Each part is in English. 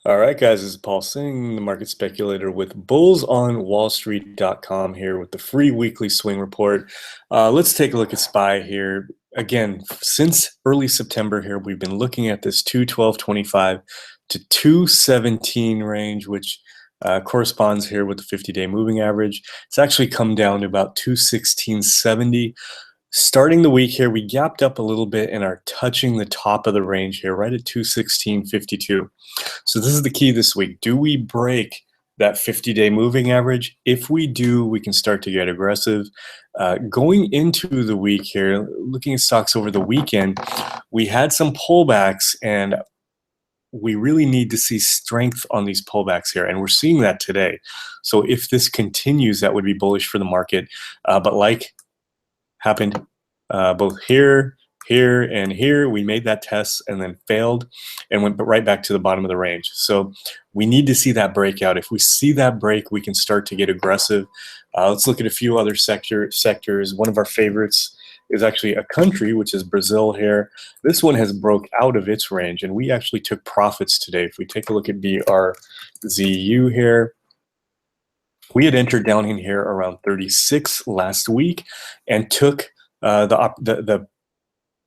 All right, guys, this is Paul Singh, the market speculator with bullsonwallstreet.com here with the free weekly swing report. Let's take a look at SPY here. Again, since early September here, we've been looking at this 212.25 to 217 range, which corresponds here with the 50-day moving average. It's actually come down to about 216.70. Starting the week here, we gapped up a little bit and are touching the top of the range here, right at 216.52. So this is the key this week. Do we break that 50-day moving average? If we do, we can start to get aggressive. Going into the week here, looking at stocks over the weekend, we had some pullbacks, and we really need to see strength on these pullbacks here, and we're seeing that today. So if this continues, that would be bullish for the market. But like happened both here, here, and here, we made that test and then failed and went right back to the bottom of the range. So we need to see that breakout. If we see that break, we can start to get aggressive. Let's look at a few other sectors. One of our favorites is actually a country, which is Brazil here. This one has broke out of its range, and we actually took profits today. If we take a look at BRZU here, we had entered down in here around 36 last week and took the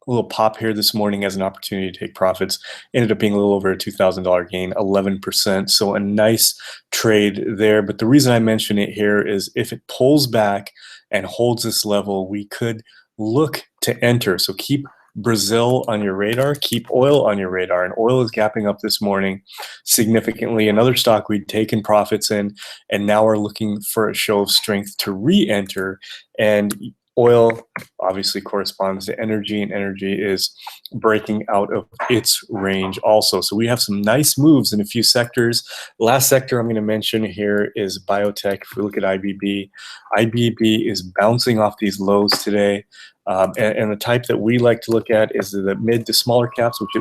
little pop here this morning as an opportunity to take profits. Ended up being a little over a $2,000 gain, 11%. So a nice trade there. But the reason I mention it here is if it pulls back and holds this level, we could look to enter. So keep Brazil on your radar, keep oil on your radar, and oil is gapping up this morning significantly. Another stock we'd taken profits in, and now we're looking for a show of strength to re-enter. And oil obviously corresponds to energy, and energy is breaking out of its range also. So we have some nice moves in a few sectors. Last sector I'm going to mention here is biotech. If we look at IBB, IBB is bouncing off these lows today. And the type that we like to look at is the mid to smaller caps, which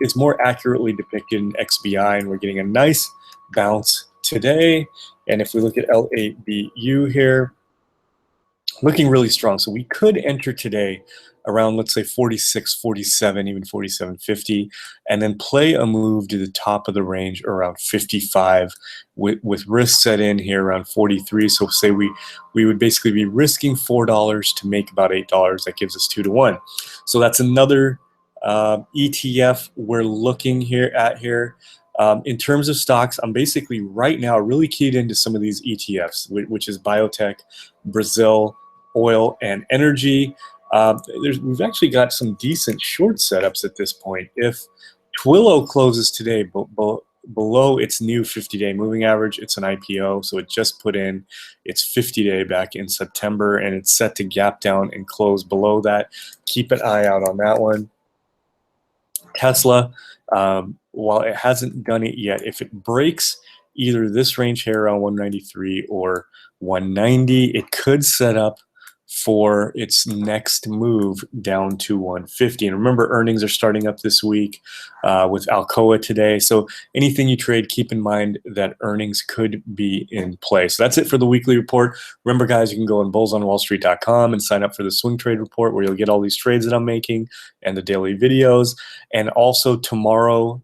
is more accurately depicted in XBI, and we're getting a nice bounce today. And if we look at L8BU here, looking really strong. So we could enter today around, let's say, 46, 47, even 47.50, and then play a move to the top of the range around 55 with risk set in here around 43. So say we would basically be risking $4 to make about $8. That gives us 2 to 1. So that's another ETF we're looking at here. In terms of stocks, I'm basically right now really keyed into some of these ETFs, which is biotech, Brazil, oil, and energy. We've actually got some decent short setups at this point. If Twilio closes today below its new 50-day moving average, it's an IPO, so it just put in its 50-day back in September, and it's set to gap down and close below that. Keep an eye out on that one. Tesla, while it hasn't done it yet, if it breaks either this range here around 193 or 190, it could set up for its next move down to 150. And remember, earnings are starting up this week with Alcoa today. So anything you trade, keep in mind that earnings could be in play. So that's it for the weekly report. Remember, guys, you can go on bullsonwallstreet.com and sign up for the swing trade report, where you'll get all these trades that I'm making and the daily videos. And also tomorrow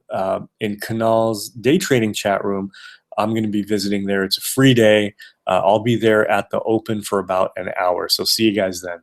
in Kunal's day trading chat room, I'm going to be visiting there. It's a free day. I'll be there at the open for about an hour. So see you guys then.